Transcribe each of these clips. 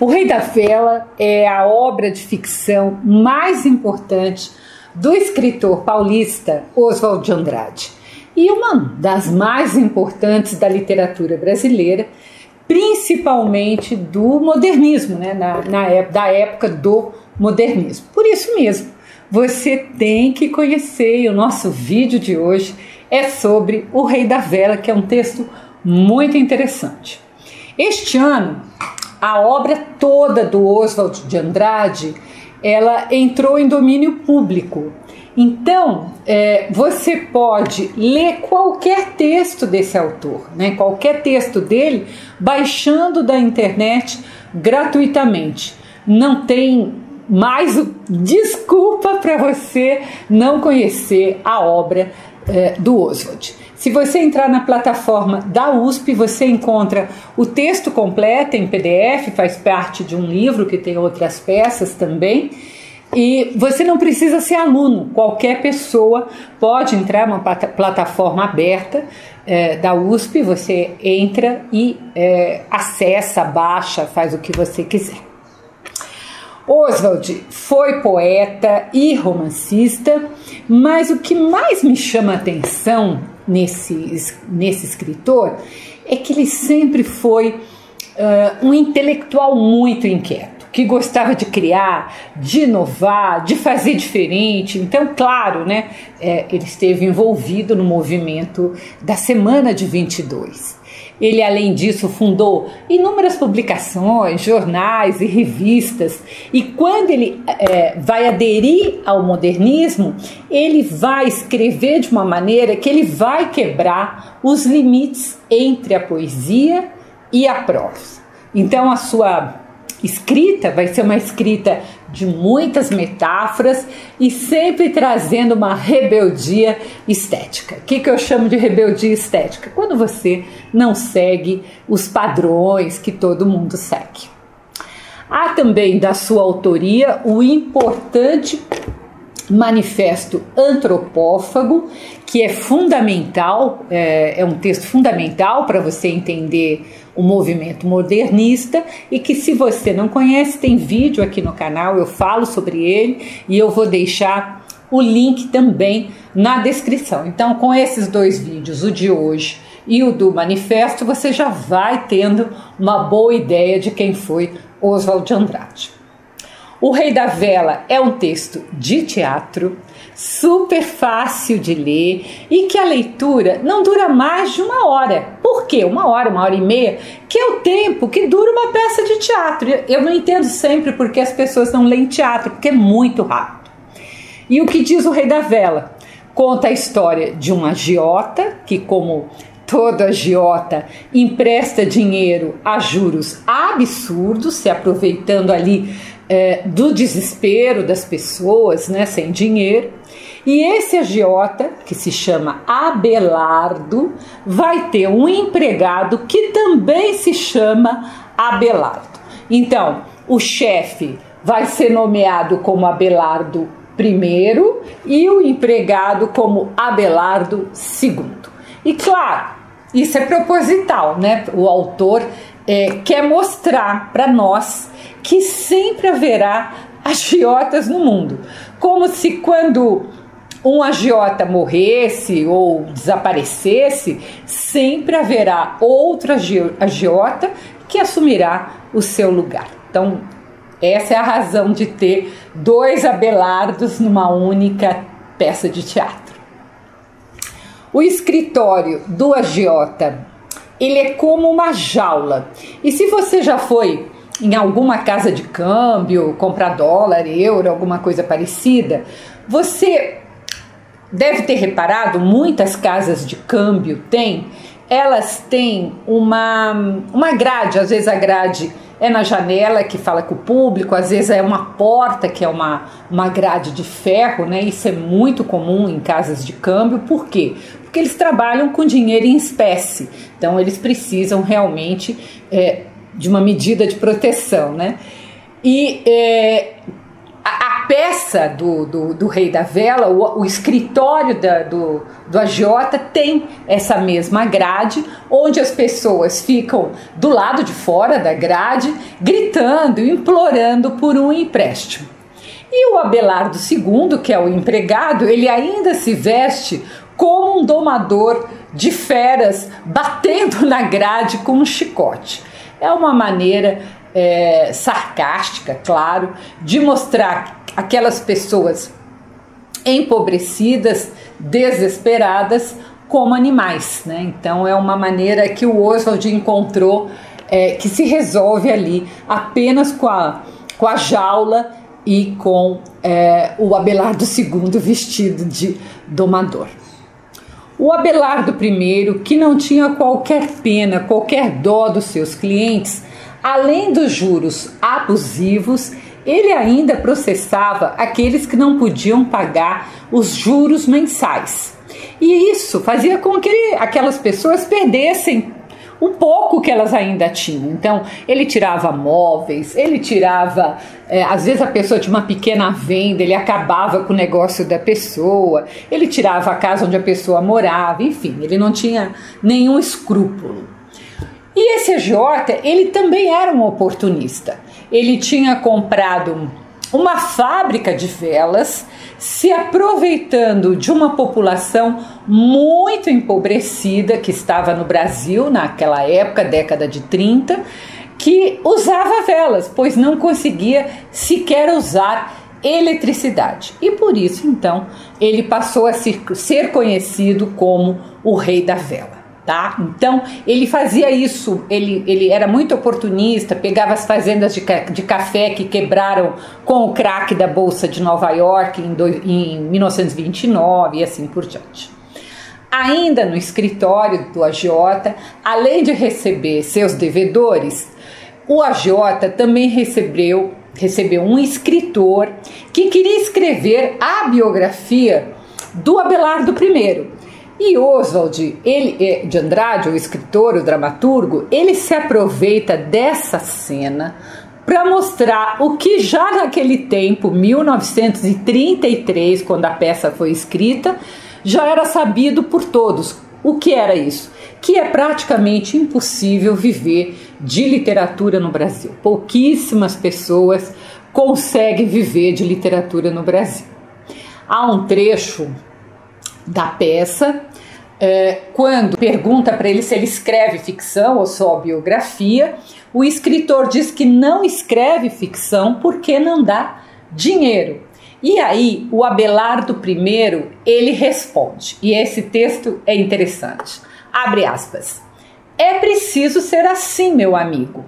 O Rei da Vela é a obra de ficção mais importante do escritor paulista Oswald de Andrade e uma das mais importantes da literatura brasileira, principalmente do modernismo, né? Da época do modernismo. Por isso mesmo, você tem que conhecer, e o nosso vídeo de hoje é sobre O Rei da Vela, que é um texto muito interessante. Este ano, a obra toda do Oswald de Andrade, ela entrou em domínio público. Então, você pode ler qualquer texto desse autor, né? Qualquer texto dele, baixando da internet gratuitamente. Não tem mais desculpa para você não conhecer a obra do Oswald. Se você entrar na plataforma da USP, você encontra o texto completo em PDF, faz parte de um livro que tem outras peças também. E você não precisa ser aluno, qualquer pessoa pode entrar numa plataforma aberta da USP, você entra e acessa, baixa, faz o que você quiser. Oswald foi poeta e romancista, mas o que mais me chama a atenção nesse escritor é que ele sempre foi um intelectual muito inquieto, que gostava de criar, de inovar, de fazer diferente. Então, claro, né, ele esteve envolvido no movimento da Semana de 22. Ele, além disso, fundou inúmeras publicações, jornais e revistas. E quando ele vai aderir ao modernismo, ele vai escrever de uma maneira que ele vai quebrar os limites entre a poesia e a prosa. Então, a sua escrita vai ser uma escrita de muitas metáforas e sempre trazendo uma rebeldia estética. O que eu chamo de rebeldia estética? Quando você não segue os padrões que todo mundo segue. Há também da sua autoria o importante Manifesto Antropófago, que é fundamental, é um texto fundamental para você entender o movimento modernista e que, se você não conhece, tem vídeo aqui no canal, eu falo sobre ele e eu vou deixar o link também na descrição. Então, com esses dois vídeos, o de hoje e o do manifesto, você já vai tendo uma boa ideia de quem foi Oswald de Andrade. O Rei da Vela é um texto de teatro, super fácil de ler e que a leitura não dura mais de uma hora. Por quê? Uma hora e meia, que é o tempo que dura uma peça de teatro. Eu não entendo sempre porque as pessoas não leem teatro, porque é muito rápido. E o que diz O Rei da Vela? Conta a história de um agiota que, como todo agiota, empresta dinheiro a juros absurdos, se aproveitando ali do desespero das pessoas, né, sem dinheiro. E esse agiota, que se chama Abelardo, vai ter um empregado que também se chama Abelardo. Então, o chefe vai ser nomeado como Abelardo I e o empregado como Abelardo II. E claro, isso é proposital, né? O autor quer mostrar para nós que sempre haverá agiotas no mundo. Como se quando um agiota morresse ou desaparecesse, sempre haverá outro agiota que assumirá o seu lugar. Então, essa é a razão de ter dois Abelardos numa única peça de teatro. O escritório do agiota, ele é como uma jaula. E se você já foi em alguma casa de câmbio, comprar dólar, euro, alguma coisa parecida, você deve ter reparado, muitas casas de câmbio elas têm uma grade. Às vezes a grade é na janela, que fala com o público, às vezes é uma porta, que é uma grade de ferro, né? Isso é muito comum em casas de câmbio. Por quê? Porque eles trabalham com dinheiro em espécie, então eles precisam realmente de uma medida de proteção, né? E a peça do Rei da Vela, o escritório do agiota, tem essa mesma grade, onde as pessoas ficam do lado de fora da grade, gritando, implorando por um empréstimo. E o Abelardo II, que é o empregado, ele ainda se veste como um domador de feras, batendo na grade com um chicote. É uma maneira sarcástica, claro, de mostrar aquelas pessoas empobrecidas, desesperadas, como animais, né? Então é uma maneira que o Oswald encontrou que se resolve ali apenas com a jaula e com o Abelardo II vestido de domador. O Abelardo I, que não tinha qualquer pena, qualquer dó dos seus clientes, além dos juros abusivos, ele ainda processava aqueles que não podiam pagar os juros mensais. E isso fazia com que aquelas pessoas perdessem um pouco que elas ainda tinham. Então, ele tirava móveis, ele tirava... às vezes a pessoa tinha uma pequena venda, ele acabava com o negócio da pessoa, ele tirava a casa onde a pessoa morava, enfim, ele não tinha nenhum escrúpulo. E esse agiota, ele também era um oportunista. Ele tinha comprado uma fábrica de velas, se aproveitando de uma população muito empobrecida que estava no Brasil naquela época, década de 30, que usava velas, pois não conseguia sequer usar eletricidade. E por isso, então, ele passou a ser conhecido como o Rei da Vela. Tá? Então ele fazia isso, ele era muito oportunista, pegava as fazendas de café que quebraram com o crack da Bolsa de Nova York em 1929 e assim por diante. Ainda no escritório do agiota, além de receber seus devedores, o agiota também recebeu um escritor que queria escrever a biografia do Abelardo I. E Oswald de Andrade, o escritor, o dramaturgo, ele se aproveita dessa cena para mostrar o que já naquele tempo, 1933, quando a peça foi escrita, já era sabido por todos. O que era isso? Que é praticamente impossível viver de literatura no Brasil. Pouquíssimas pessoas conseguem viver de literatura no Brasil. Há um trecho da peça, quando pergunta para ele se ele escreve ficção ou só biografia, o escritor diz que não escreve ficção porque não dá dinheiro. E aí o Abelardo I, ele responde, e esse texto é interessante, abre aspas: "É preciso ser assim, meu amigo.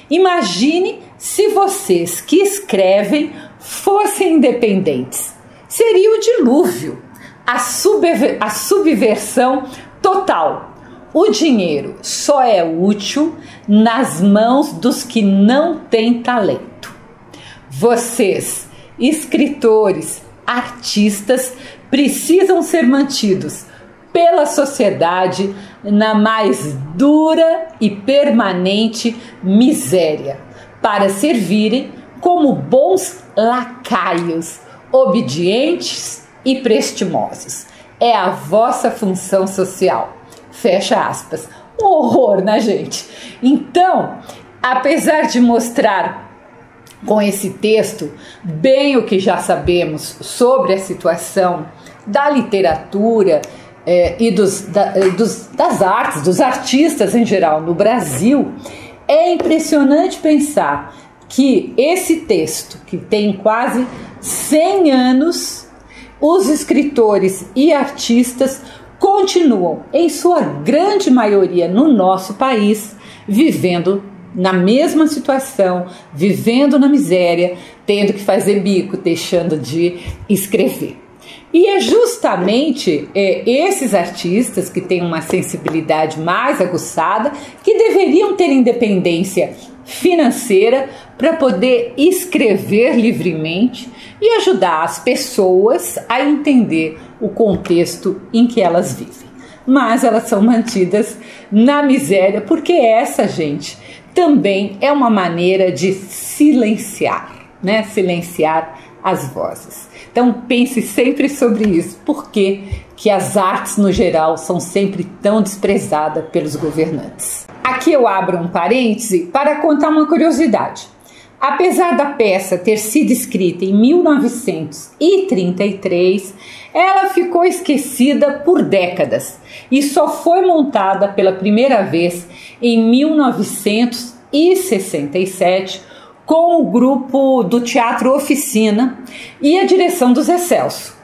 Imagine se vocês que escrevem fossem independentes. Seria o dilúvio. A subversão total. O dinheiro só é útil nas mãos dos que não têm talento. Vocês, escritores, artistas, precisam ser mantidos pela sociedade na mais dura e permanente miséria, para servirem como bons lacaios, obedientes e prestimosos. É a vossa função social." Fecha aspas. Um horror, né, gente? Então, apesar de mostrar com esse texto bem o que já sabemos sobre a situação da literatura e das artes, dos artistas em geral no Brasil, é impressionante pensar que esse texto, que tem quase 100 anos, os escritores e artistas continuam, em sua grande maioria no nosso país, vivendo na mesma situação, vivendo na miséria, tendo que fazer bico, deixando de escrever. E é justamente esses artistas que têm uma sensibilidade mais aguçada que deveriam ter independência financeira para poder escrever livremente e ajudar as pessoas a entender o contexto em que elas vivem. Mas elas são mantidas na miséria porque essa, gente, também é uma maneira de silenciar, né? Silenciar as vozes. Então pense sempre sobre isso, porque que as artes no geral são sempre tão desprezadas pelos governantes. Aqui eu abro um parêntese para contar uma curiosidade. Apesar da peça ter sido escrita em 1933, ela ficou esquecida por décadas e só foi montada pela primeira vez em 1967 com o grupo do Teatro Oficina e a direção do Zé Celso.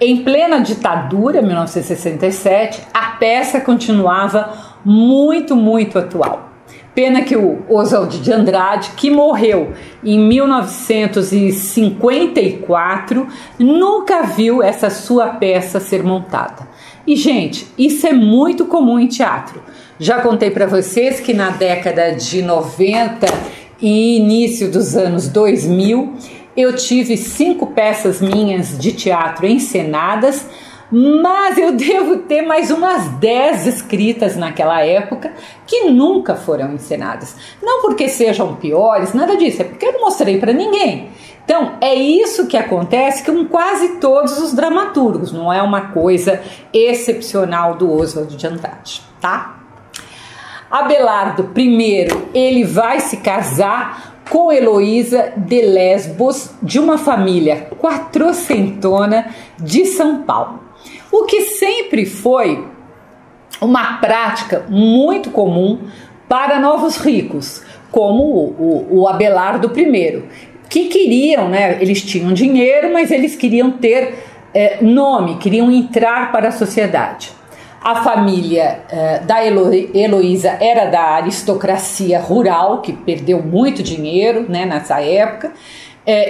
Em plena ditadura, 1967, a peça continuava muito atual. Pena que o Oswald de Andrade, que morreu em 1954, nunca viu essa sua peça ser montada. E, gente, isso é muito comum em teatro. Já contei para vocês que na década de 90 e início dos anos 2000, eu tive 5 peças minhas de teatro encenadas, mas eu devo ter mais umas 10 escritas naquela época que nunca foram encenadas. Não porque sejam piores, nada disso, é porque eu não mostrei para ninguém. Então, é isso que acontece com quase todos os dramaturgos, não é uma coisa excepcional do Oswald de Andrade, tá? Abelardo I, ele vai se casar com Heloísa de Lesbos, de uma família quatrocentona de São Paulo. O que sempre foi uma prática muito comum para novos ricos, como o Abelardo I, que queriam, né, eles tinham dinheiro, mas eles queriam ter nome, queriam entrar para a sociedade. A família da Heloísa era da aristocracia rural, que perdeu muito dinheiro, né, nessa época,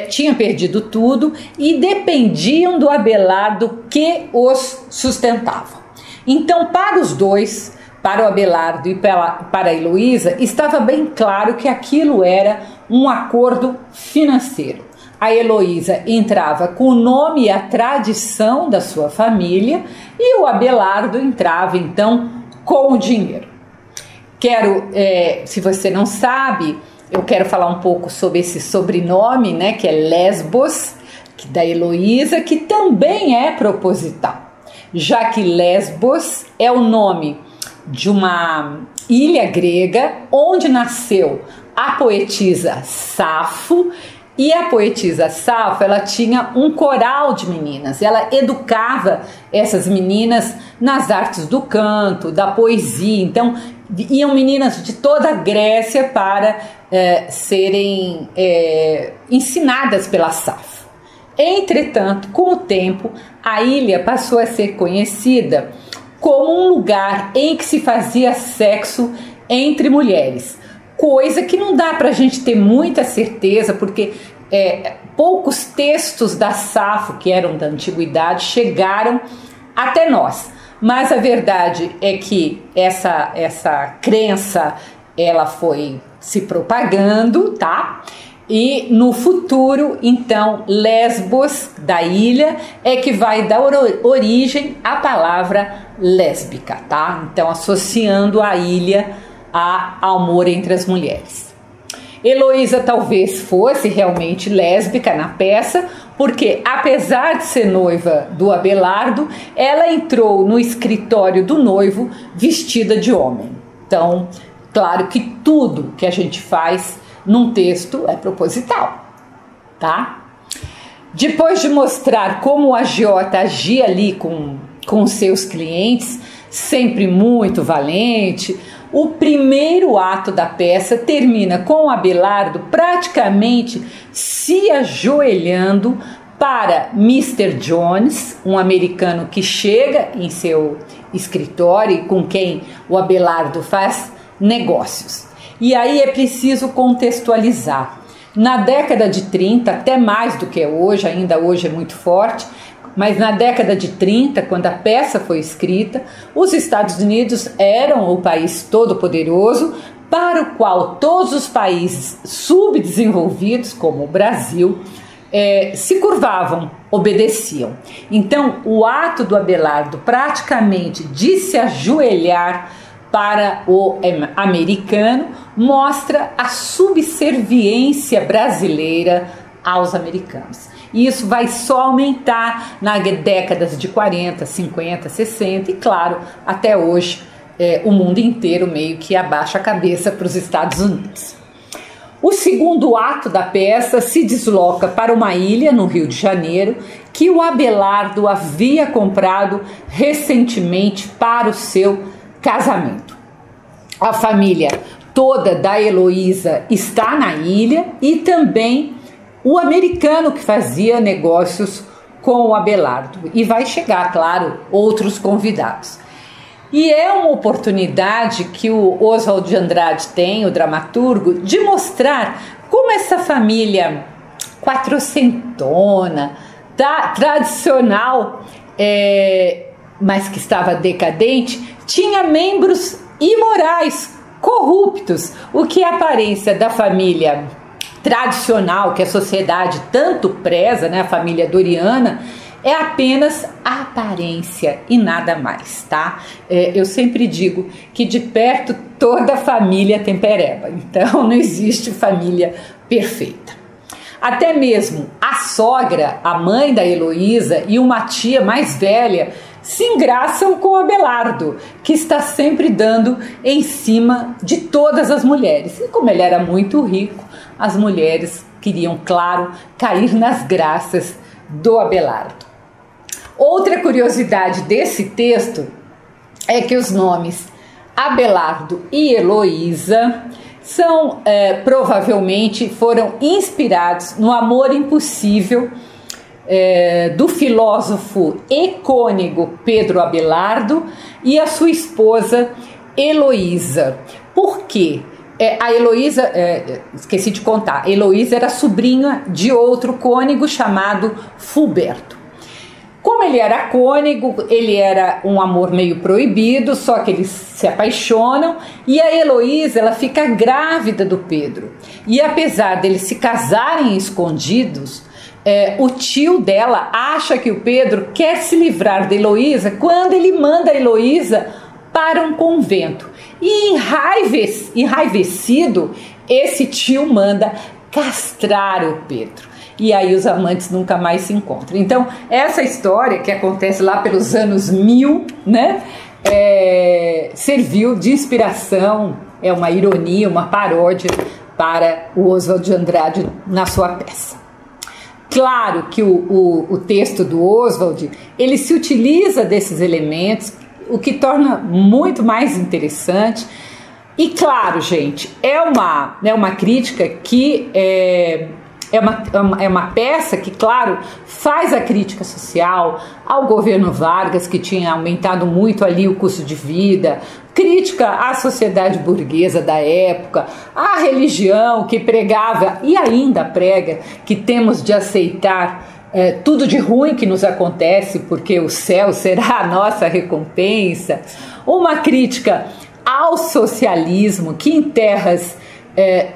tinha perdido tudo e dependiam do Abelardo que os sustentava. Então, para os dois, para o Abelardo e para a Heloísa, estava bem claro que aquilo era um acordo financeiro. A Heloísa entrava com o nome e a tradição da sua família e o Abelardo entrava, então, com o dinheiro. Se você não sabe, eu quero falar um pouco sobre esse sobrenome, né, que é Lesbos, da Heloísa, que também é proposital, já que Lesbos é o nome de uma ilha grega onde nasceu a poetisa Safo. E a poetisa Safo, ela tinha um coral de meninas, ela educava essas meninas nas artes do canto, da poesia. Então, iam meninas de toda a Grécia para serem ensinadas pela Safo. Entretanto, com o tempo, a ilha passou a ser conhecida como um lugar em que se fazia sexo entre mulheres. Coisa que não dá para a gente ter muita certeza, porque poucos textos da Safo, que eram da antiguidade, chegaram até nós. Mas a verdade é que essa crença ela foi se propagando, tá? E no futuro, então, Lesbos, da ilha, é que vai dar origem à palavra lésbica, tá? Então, associando a ilha ao amor entre as mulheres. Heloísa talvez fosse realmente lésbica na peça, porque apesar de ser noiva do Abelardo, ela entrou no escritório do noivo vestida de homem. Então, claro que tudo que a gente faz num texto é proposital, tá? Depois de mostrar como o agiota agia ali com seus clientes, sempre muito valente, o primeiro ato da peça termina com o Abelardo praticamente se ajoelhando para Mr. Jones, um americano que chega em seu escritório e com quem o Abelardo faz negócios. E aí é preciso contextualizar. Na década de 30, até mais do que hoje, ainda hoje é muito forte, mas na década de 30, quando a peça foi escrita, os Estados Unidos eram o país todo-poderoso para o qual todos os países subdesenvolvidos, como o Brasil, se curvavam, obedeciam. Então, o ato do Abelardo praticamente de se ajoelhar para o americano mostra a subserviência brasileira aos americanos. E isso vai só aumentar nas décadas de 40, 50, 60 e, claro, até hoje o mundo inteiro meio que abaixa a cabeça para os Estados Unidos. O segundo ato da peça se desloca para uma ilha no Rio de Janeiro que o Abelardo havia comprado recentemente para o seu casamento. A família toda da Heloísa está na ilha e também o americano que fazia negócios com o Abelardo. E vai chegar, claro, outros convidados. E é uma oportunidade que o Oswald de Andrade tem, o dramaturgo, de mostrar como essa família quatrocentona, tradicional, mas que estava decadente, tinha membros imorais, corruptos, o que a aparência da família tradicional, que a sociedade tanto preza, né, a família doriana, é apenas a aparência e nada mais, tá? Eu sempre digo que de perto toda família tem pereba, então não existe família perfeita. Até mesmo a sogra, a mãe da Heloísa e uma tia mais velha se engraçam com o Abelardo, que está sempre dando em cima de todas as mulheres. E como ele era muito rico, as mulheres queriam, claro, cair nas graças do Abelardo. Outra curiosidade desse texto é que os nomes Abelardo e Heloísa são, provavelmente, foram inspirados no amor impossível do filósofo e cônego Pedro Abelardo e a sua esposa Heloísa. Por quê? A Heloísa, esqueci de contar, a Heloísa era sobrinha de outro cônego chamado Fulberto. Como ele era cônego, ele era um amor meio proibido, só que eles se apaixonam e a Heloísa, ela fica grávida do Pedro. E apesar deles se casarem escondidos, o tio dela acha que o Pedro quer se livrar da Heloísa quando ele manda a Heloísa para um convento. E enraivecido, esse tio manda castrar o Pedro. E aí os amantes nunca mais se encontram. Então, essa história que acontece lá pelos anos 1000, né, serviu de inspiração, é uma ironia, uma paródia para o Oswald de Andrade na sua peça. Claro que o texto do Oswald, ele se utiliza desses elementos, o que torna muito mais interessante. E claro, gente, é uma crítica que é uma peça que, claro, faz a crítica social ao governo Vargas, que tinha aumentado muito ali o custo de vida, crítica à sociedade burguesa da época, à religião que pregava e ainda prega que temos de aceitar tudo de ruim que nos acontece, porque o céu será a nossa recompensa. Uma crítica ao socialismo que em terras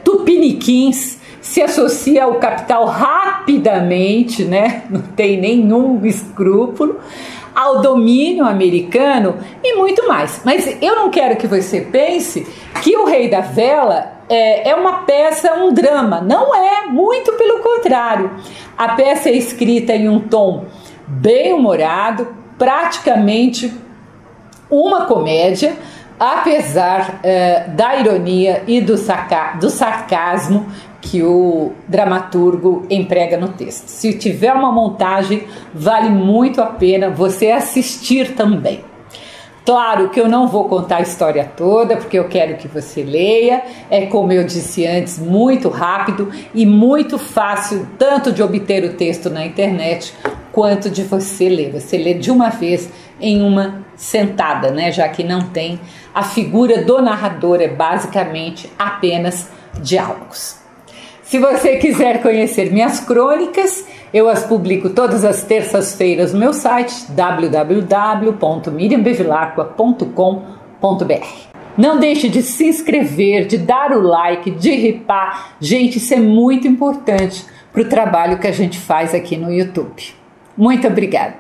tupiniquins se associa ao capital rapidamente, né? Não tem nenhum escrúpulo, ao domínio americano e muito mais. Mas eu não quero que você pense que O Rei da Vela é uma peça, um drama. Não é, muito pelo contrário. A peça é escrita em um tom bem humorado, praticamente uma comédia, apesar da ironia e do sarcasmo que o dramaturgo emprega no texto. Se tiver uma montagem, vale muito a pena você assistir também. Claro que eu não vou contar a história toda, porque eu quero que você leia. É, como eu disse antes, muito rápido e muito fácil, tanto de obter o texto na internet, quanto de você ler. Você lê de uma vez em uma sentada, né? Já que não tem a figura do narrador, é basicamente apenas diálogos. Se você quiser conhecer minhas crônicas, eu as publico todas as terças-feiras no meu site www.miriambevilacqua.com.br. Não deixe de se inscrever, de dar o like, de ripar. Gente, isso é muito importante para o trabalho que a gente faz aqui no YouTube. Muito obrigada!